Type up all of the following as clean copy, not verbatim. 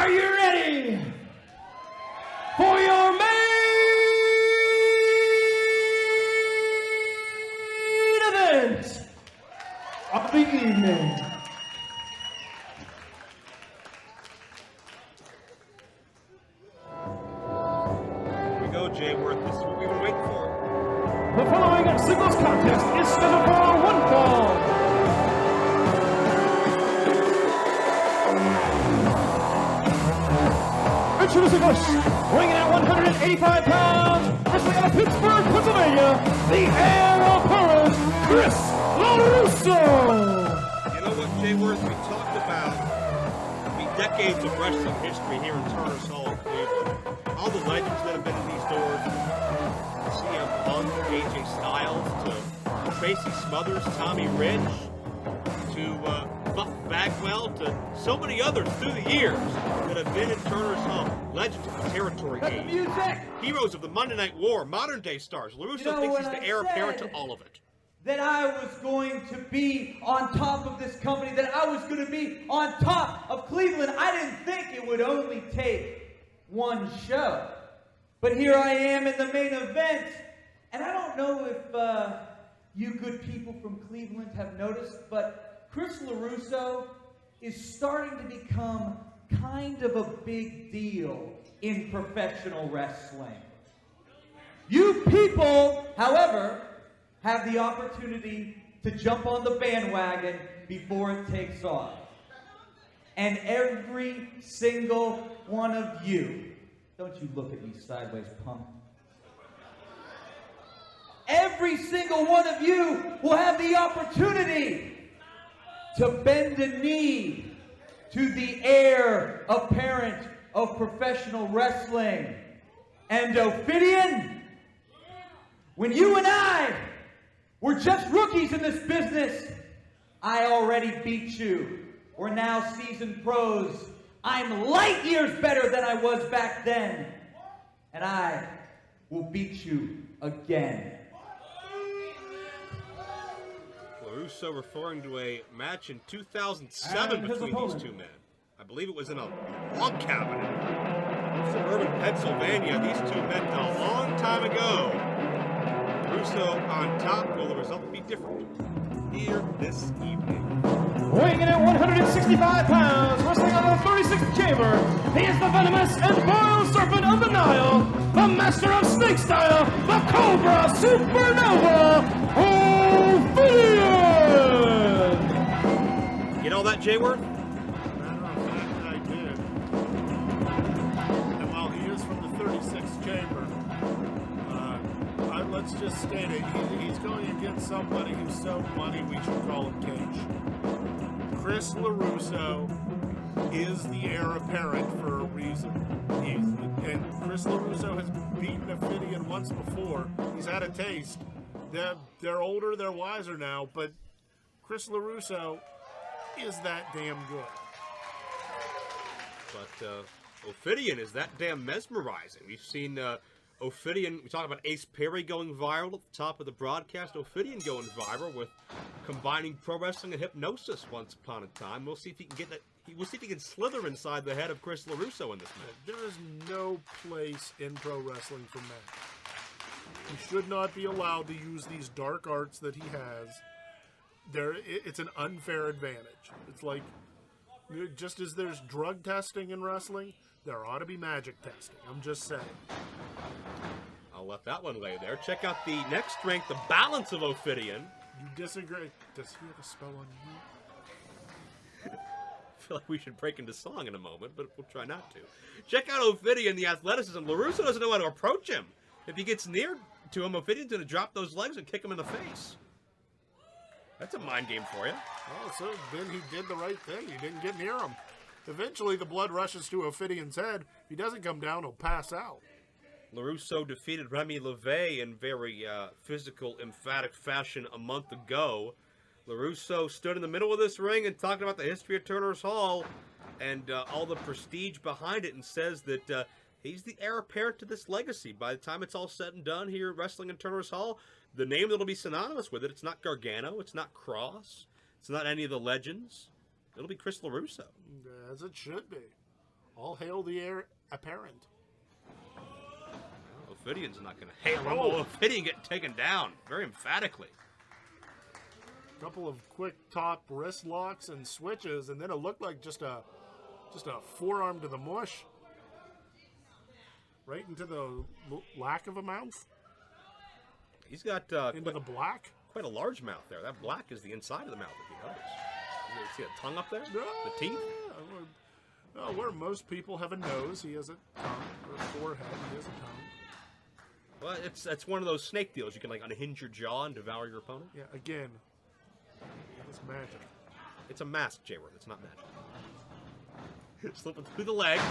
Are you ready for your main event of the evening? Here we go, Jay Worth. This is what we were waiting for. The following singles contest is scheduled for one fall. Introducing us, weighing in at 185 pounds, wrestling out of Pittsburgh, Pennsylvania, the heir apparent, Chris LeRusso. You know what, Jay Worth? We talked about the decades of wrestling history here in Turner's Hall in Cleveland. All the legends that have been in these doors. CM Punk, AJ Styles, to Tracy Smothers, Tommy Rich, to Buck Bagwell, to so many others through the years that have been in Turner's Hall. Legends of the territory game. Music. Heroes of the Monday Night War, modern day stars. LeRusso thinks he's the heir apparent to all of it. That I was going to be on top of this company, that I was going to be on top of Cleveland. I didn't think it would only take one show. But here I am in the main event. And I don't know if you good people from Cleveland have noticed, but Chris LeRusso is starting to become kind of a big deal in professional wrestling. You people, however, have the opportunity to jump on the bandwagon before it takes off. And every single one of you, don't you look at me sideways, punk. Every single one of you will have the opportunity to bend a knee to the heir apparent of professional wrestling. And Ophidian, when you and I were just rookies in this business, I already beat you. We're now seasoned pros. I'm light years better than I was back then. And I will beat you again. LeRusso referring to a match in 2007 between these two men. I believe it was in a log cabin in suburban Pennsylvania. These two met a long time ago. LeRusso on top. Will the result be different here this evening? Weighing in at 165 pounds, wrestling out of the 36th chamber, he is the venomous and boiled serpent of the Nile, the master of snake style, the Cobra Supernova, Ophidian! Get all that, Jay Worth? Matter of fact, I did. And while he is from the 36th chamber, let's just state it, he's going against somebody who's so money we should call him Cage. Chris LeRusso is the heir apparent for a reason. And Chris LeRusso has beaten Ophidian once before. He's had a taste. They're older, they're wiser now, but Chris LeRusso is that damn good. But Ophidian is that damn mesmerizing. We've seen Ophidian, we talked about Ace Perry going viral at the top of the broadcast. Ophidian going viral with combining pro wrestling and hypnosis once upon a time. We'll see if he can get that. We'll see if he can slither inside the head of Chris LeRusso in this match. There is no place in pro wrestling for men. He should not be allowed to use these dark arts that he has. It's an unfair advantage. It's like, just as there's drug testing in wrestling, there ought to be magic testing. I'm just saying. I'll let that one lay there. Check out the next strength, the balance of Ophidian. You disagree? Does he have a spell on you? I feel like we should break into song in a moment, but we'll try not to. Check out Ophidian, the athleticism. LeRusso doesn't know how to approach him. If he gets near to him, Ophidian's going to drop those legs and kick him in the face. That's a mind game for you. Oh, so then he did the right thing. He didn't get near him. Eventually, the blood rushes to Ophidian's head. If he doesn't come down, he'll pass out. LeRusso defeated Remy LeVay in very physical, emphatic fashion a month ago. LeRusso stood in the middle of this ring and talked about the history of Turner's Hall and all the prestige behind it, and says that he's the heir apparent to this legacy. By the time it's all said and done here wrestling in Turner's Hall, the name that'll be synonymous with it, it's not Gargano, it's not Cross, it's not any of the legends. It'll be Chris LeRusso. As it should be. All hail the heir apparent. Ophidian's not going to hail him. Oh, Ophidian getting taken down very emphatically. Couple of quick top wrist locks and switches, and then it looked like just a forearm to the mush. Right into the lack of a mouth. He's got into the black. Quite a large mouth there. That black is the inside of the mouth, if you notice. You see a tongue up there? No, the teeth? No, where most people have a nose, he has a tongue. Or a forehead, he has a tongue. Well, it's one of those snake deals. You can like unhinge your jaw and devour your opponent. Yeah, again, it's magic. It's a mask, J-Word. It's not magic. Slipping through the legs,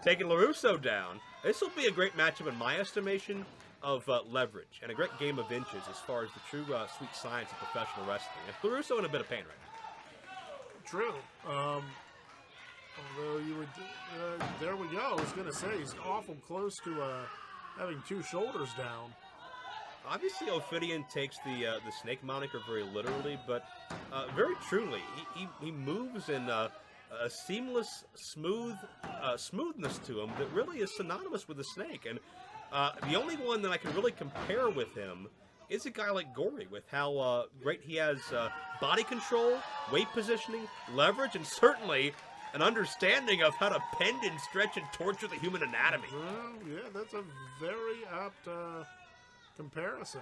taking LeRusso down. This will be a great matchup in my estimation of leverage and a great game of inches as far as the true sweet science of professional wrestling. And LeRusso in a bit of pain right now. True. Although you would, there we go. I was gonna say he's awful close to having two shoulders down. Obviously, Ophidian takes the snake moniker very literally, but very truly, he moves in a seamless, smoothness to him that really is synonymous with the snake. And the only one that I can really compare with him is a guy like Gory, with how great he has body control, weight positioning, leverage, and certainly an understanding of how to bend and stretch and torture the human anatomy. Well, yeah, that's a very apt comparison.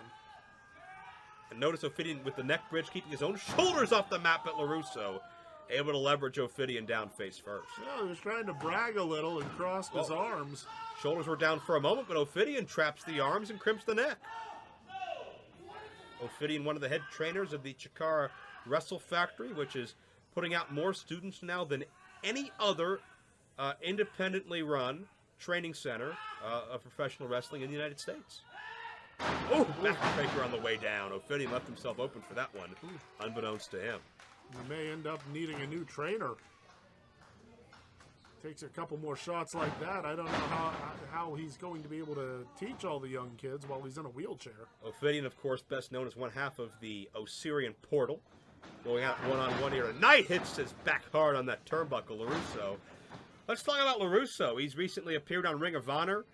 And notice Ophidian with the neck bridge keeping his own shoulders off the map at LeRusso, able to leverage Ophidian down face first. Yeah, he was trying to brag a little and crossed his arms. Shoulders were down for a moment, but Ophidian traps the arms and crimps the neck. Ophidian, one of the head trainers of the Chikara Wrestle Factory, which is putting out more students now than any other independently run training center of professional wrestling in the United States. Oh, backbreaker on the way down. Ophidian left himself open for that one, unbeknownst to him. We may end up needing a new trainer. Takes a couple more shots like that. I don't know how he's going to be able to teach all the young kids while he's in a wheelchair. Ophidian, of course, best known as one half of the Osirian Portal. Going out one-on-one here tonight, hits his back hard on that turnbuckle, LeRusso. Let's talk about LeRusso. He's recently appeared on Ring of Honor,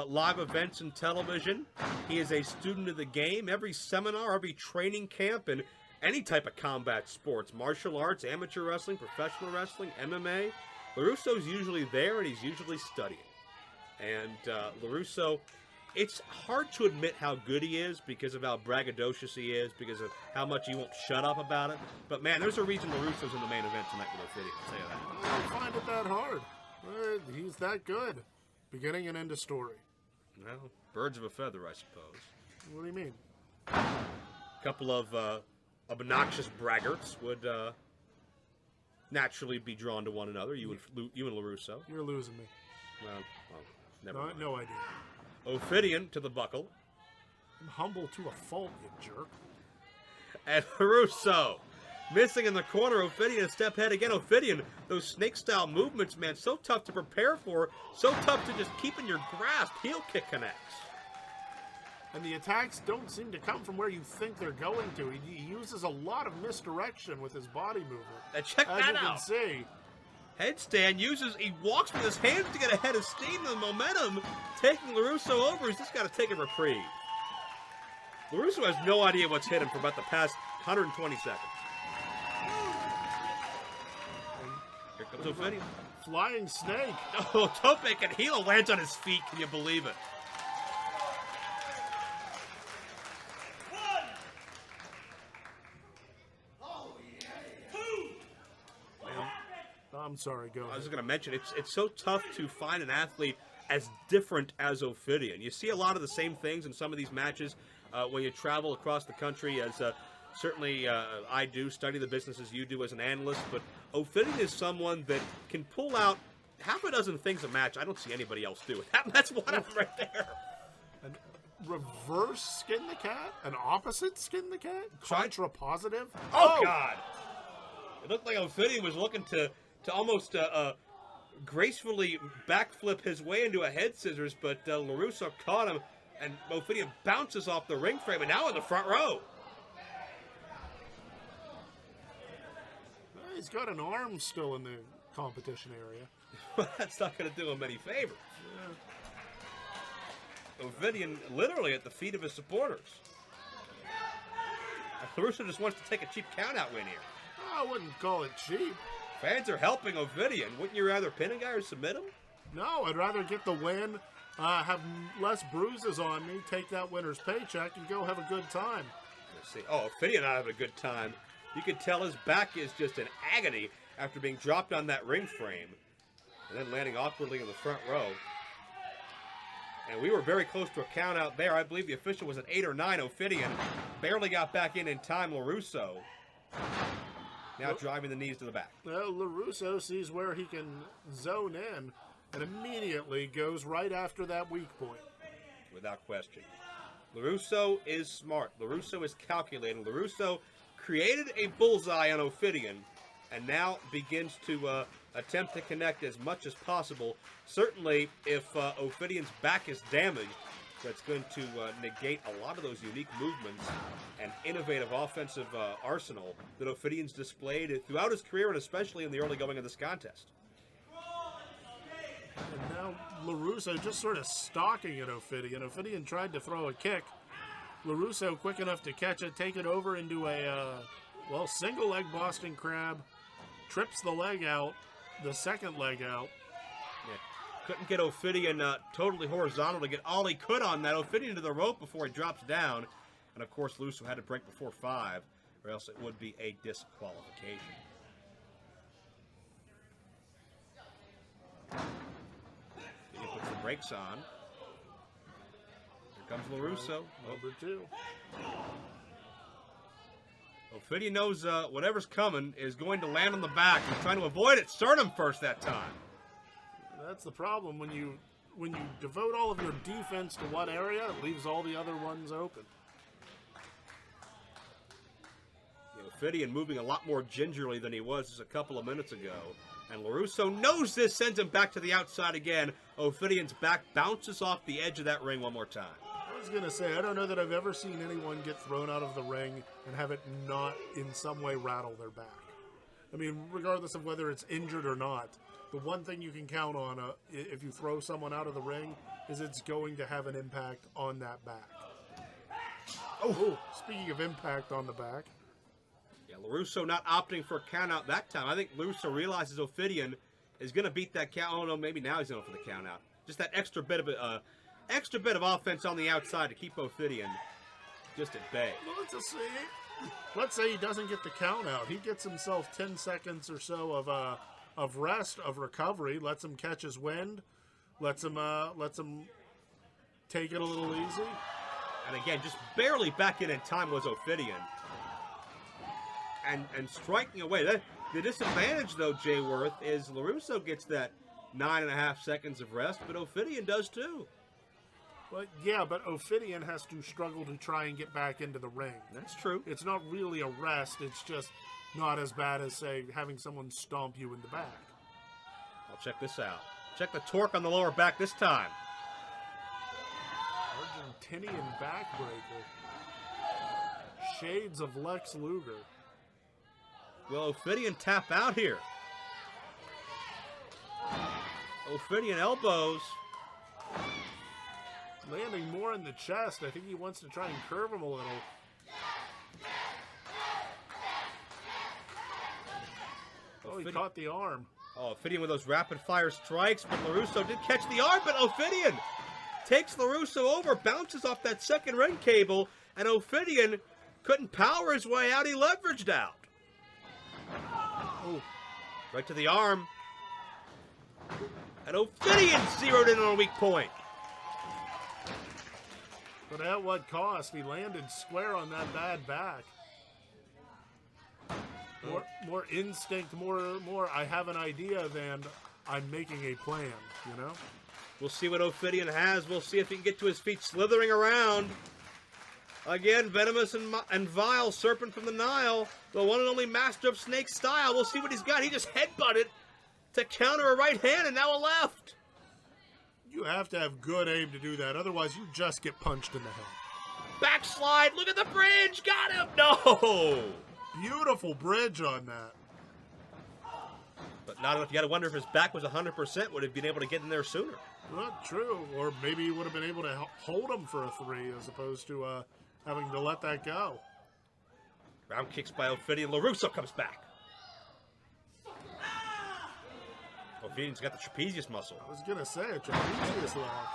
live events and television. He is a student of the game. Every seminar, every training camp, and any type of combat sports, martial arts, amateur wrestling, professional wrestling, MMA. LeRusso's usually there, and he's usually studying. And LeRusso, it's hard to admit how good he is because of how braggadocious he is, because of how much he won't shut up about it. But, man, there's a reason LeRusso's in the main event tonight with Ophidian. I'll tell you that. I don't find it that hard. He's that good. Beginning and end of story. Well, birds of a feather, I suppose. What do you mean? A couple of obnoxious braggarts would naturally be drawn to one another. You and LeRusso. You're losing me. Well, never mind. No idea. Ophidian to the buckle. I'm humble to a fault, you jerk. And LeRusso missing in the corner. Ophidian a step ahead again. Ophidian, those snake-style movements, man, so tough to prepare for, so tough to just keep in your grasp. Heel kick connects. And the attacks don't seem to come from where you think they're going to. He uses a lot of misdirection with his body movement. And check as that you out. Can see. Headstand he walks with his hands to get ahead of steam and the momentum, taking LeRusso over. He's just got to take a reprieve. LeRusso has no idea what's hit him for about the past 120 seconds. Here comes Ophidian. Flying snake. Oh, tope and heel lands on his feet. Can you believe it? I'm sorry, go ahead. I was going to mention, it's so tough to find an athlete as different as Ophidian. You see a lot of the same things in some of these matches when you travel across the country, as certainly I do, study the business as you do as an analyst, but Ophidian is someone that can pull out half a dozen things a match I don't see anybody else do. That's one of them right there. An reverse skin the cat? An opposite skin the cat? Contra positive? Oh, God! It looked like Ophidian was looking to almost gracefully backflip his way into a head scissors, but LeRusso caught him, and Ophidian bounces off the ring frame, and now in the front row. He's got an arm still in competition area. That's not going to do him any favors. Ophidian literally at the feet of his supporters. LeRusso just wants to take a cheap count-out win here. I wouldn't call it cheap. Fans are helping Ophidian. Wouldn't you rather pin a guy or submit him? No, I'd rather get the win, have less bruises on me, take that winner's paycheck, and go have a good time. Let's see. Oh, Ophidian not having a good time. You can tell his back is just in agony after being dropped on that ring frame and then landing awkwardly in the front row. And we were very close to a count out there. I believe the official was at 8 or 9. Ophidian barely got back in time. LeRusso now driving the knees to the back. Well, LeRusso sees where he can zone in and immediately goes right after that weak point. Without question. LeRusso is smart. LeRusso is calculating. LeRusso created a bullseye on Ophidian and now begins to attempt to connect as much as possible. Certainly, if Ophidian's back is damaged, that's going to negate a lot of those unique movements and innovative offensive arsenal that Ophidian's displayed throughout his career and especially in the early going of this contest. And now LeRusso just sort of stalking at Ophidian. Ophidian tried to throw a kick. LeRusso quick enough to catch it, take it over into a, single leg Boston Crab, trips the leg out, the second leg out. Yeah. Couldn't get Ophidian totally horizontal to get all he could on that. Ophidian to the rope before he drops down. And of course, LeRusso had to break before 5, or else it would be a disqualification. He puts the brakes on. Here comes LeRusso. Number 2. Ophidian knows whatever's coming is going to land on the back. He's trying to avoid it. Sternum first that time. That's the problem. When you devote all of your defense to one area, it leaves all the other ones open. Ophidian moving a lot more gingerly than he was just a couple of minutes ago. And LeRusso knows this, sends him back to the outside again. Ophidian's back bounces off the edge of that ring one more time. I was going to say, I don't know that I've ever seen anyone get thrown out of the ring and have it not in some way rattle their back. I mean, regardless of whether it's injured or not, the one thing you can count on if you throw someone out of the ring is it's going to have an impact on that back. Oh, speaking of impact on the back. Yeah, LeRusso not opting for a count out that time. I think LeRusso realizes Ophidian is going to beat that count. Oh, no, maybe now he's going for the count out. Just that extra bit of offense on the outside to keep Ophidian just at bay. Well, let's say he doesn't get the count out. He gets himself 10 seconds or so of rest, of recovery, lets him catch his wind, lets him take it a little easy. And again, just barely back in time was Ophidian. And striking away. The disadvantage, though, Jay Worth, is LeRusso gets that 9.5 seconds of rest, but Ophidian does too. Well, yeah, but Ophidian has to struggle to try and get back into the ring. That's true. It's not really a rest. It's just not as bad as, say, having someone stomp you in the back. I'll check this out. Check the torque on the lower back this time. Argentinian backbreaker. Shades of Lex Luger. Will Ophidian tap out here? Ophidian elbows. Landing more in the chest. I think he wants to try and curve him a little. Oh, he caught the arm. Oh, Ophidian with those rapid-fire strikes, but LeRusso did catch the arm, but Ophidian takes LeRusso over, bounces off that second ring cable, and Ophidian couldn't power his way out. He leveraged out. Oh. Right to the arm. And Ophidian zeroed in on a weak point. But at what cost? He landed square on that bad back. More instinct, more I have an idea than I'm making a plan, you know? We'll see what Ophidian has. We'll see if he can get to his feet slithering around. Again, venomous and vile serpent from the Nile. The one and only master of snake style. We'll see what he's got. He just headbutted to counter a right hand and now a left. You have to have good aim to do that. Otherwise, you just get punched in the head. Backslide. Look at the bridge. Got him. No. Beautiful bridge on that. But not enough. You got to wonder if his back was 100%, would have been able to get in there sooner. Not true. Or maybe he would have been able to hold him for a 3 as opposed to having to let that go. Round kicks by Ophidian. LeRusso comes back. Ophidian's got the trapezius muscle. I was going to say a trapezius lock.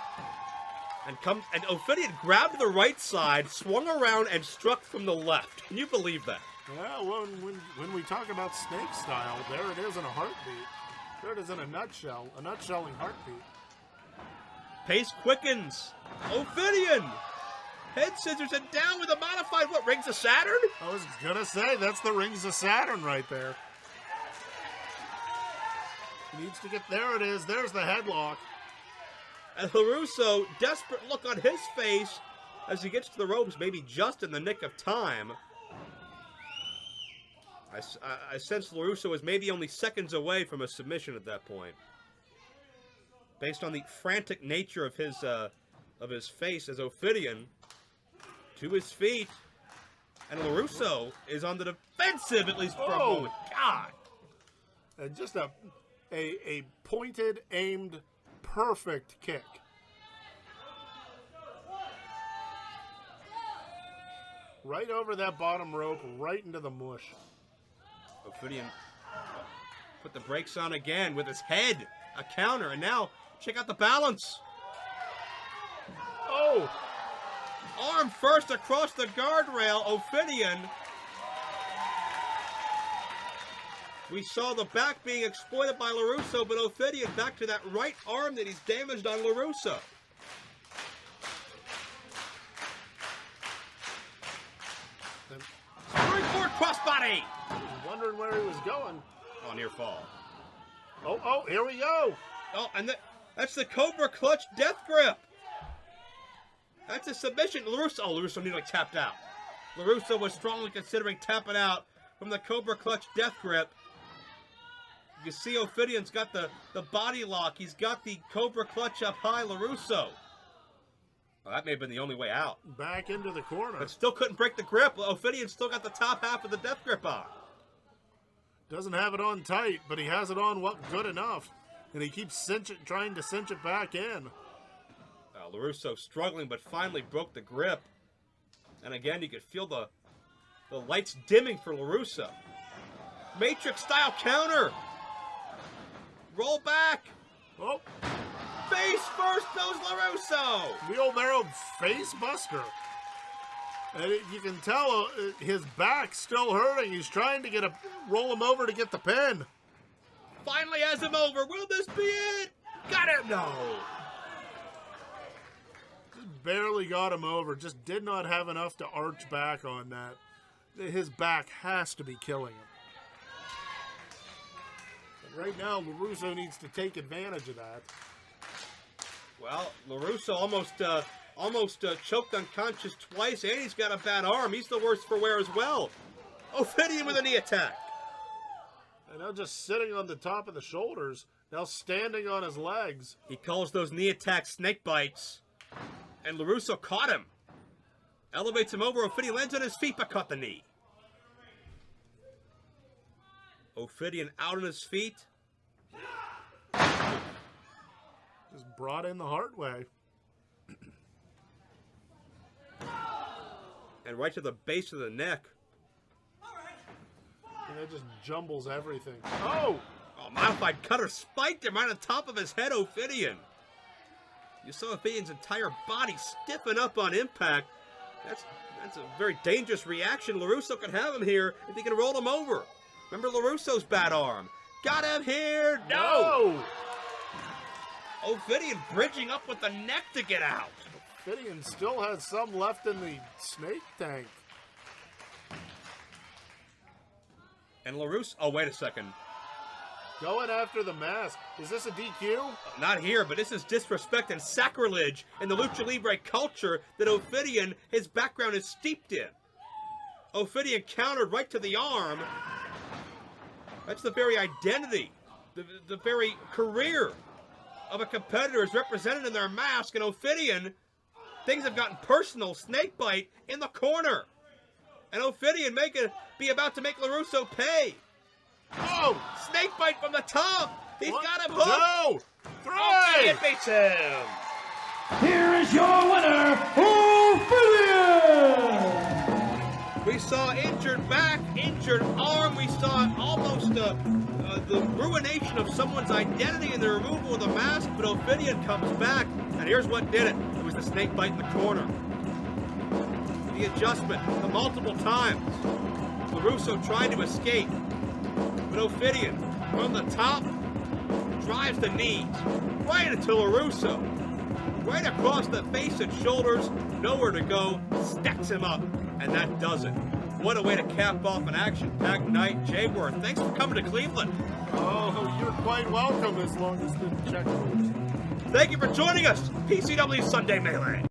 And Ophidian grabbed the right side, swung around, and struck from the left. Can you believe that? Well, when we talk about snake style, there it is in a heartbeat. There it is in a nutshell, a nutshelling heartbeat. Pace quickens. Ophidian! Head scissors and down with a modified, what, Rings of Saturn? I was going to say, that's the Rings of Saturn right there. He needs to get, there it is, there's the headlock. And LeRusso, desperate look on his face as he gets to the ropes, maybe just in the nick of time. I sense LeRusso is maybe only seconds away from a submission at that point. Based on the frantic nature of his face as Ophidian to his feet. And LeRusso is on the defensive, at least for a moment. God! And just a pointed, aimed, perfect kick. Right over that bottom rope, right into the mush. Ophidian put the brakes on again with his head. A counter, and now check out the balance. Oh! Arm first across the guardrail. Ophidian. We saw the back being exploited by LeRusso, but Ophidian back to that right arm that he's damaged on LeRusso. Springboard crossbody. Wondering where he was going. Oh, near fall. Oh, here we go. Oh, and that's the Cobra Clutch Death Grip. That's a submission. LeRusso nearly tapped out. LeRusso was strongly considering tapping out from the Cobra Clutch Death Grip. You see Ophidian's got the body lock. He's got the Cobra Clutch up high. LeRusso. Well, that may have been the only way out. Back into the corner. But still couldn't break the grip. Ophidian still got the top half of the death grip on. Doesn't have it on tight, but he has it on good enough. And he keeps trying to cinch it back in. LeRusso struggling, but finally broke the grip. And again, you could feel the lights dimming for LeRusso. Matrix-style counter. Roll back. Oh. Face first goes LeRusso. Wheelbarrow face buster. And you can tell his back's still hurting. He's trying to roll him over to get the pin. Finally has him over. Will this be it? Got him. No. Just barely got him over. Just did not have enough to arch back on that. His back has to be killing him. And right now, LeRusso needs to take advantage of that. Well, LeRusso almost choked unconscious twice, and he's got a bad arm. He's the worst for wear as well. Ophidian with a knee attack. And now just sitting on the top of the shoulders, now standing on his legs. He calls those knee attacks snake bites, and LeRusso caught him. Elevates him over. Ophidian lands on his feet, but caught the knee. Ophidian out on his feet. Just brought in the hard way. And right to the base of the neck. And it just jumbles everything. Oh! Modified cutter spiked him right on top of his head, Ophidian. You saw Ophidian's entire body stiffen up on impact. That's a very dangerous reaction. LeRusso can have him here if he can roll him over. Remember LeRusso's bad arm. Got him here. No! Ophidian bridging up with the neck to get out. Ophidian still has some left in the snake tank. And LeRusso, oh, wait a second. Going after the mask. Is this a DQ? Not here, but this is disrespect and sacrilege in the Lucha Libre culture that Ophidian, his background is steeped in. Ophidian countered right to the arm. That's the very identity, the very career of a competitor is represented in their mask, and Ophidian, things have gotten personal. Snake bite in the corner. And Ophidian be about to make LeRusso pay. Oh! Snake bite from the the top. He's What? got him hooked. No! Okay, Three! it beats him. Here is your winner, Ophidian! We saw injured back, injured arm. We saw almost the ruination of someone's identity and the removal of the mask. But Ophidian comes back, and here's what did it. It was the snake bite in the corner. The adjustment, the multiple times. LeRusso tried to escape. But Ophidian, from the top, drives the knees right into LeRusso. Right across the face and shoulders, nowhere to go, stacks him up, and that does it. What a way to cap off an action-packed night. Jay Worth, thanks for coming to Cleveland. Oh, you're quite welcome as long as the check goes. Thank you for joining us, PCW Sunday Melee.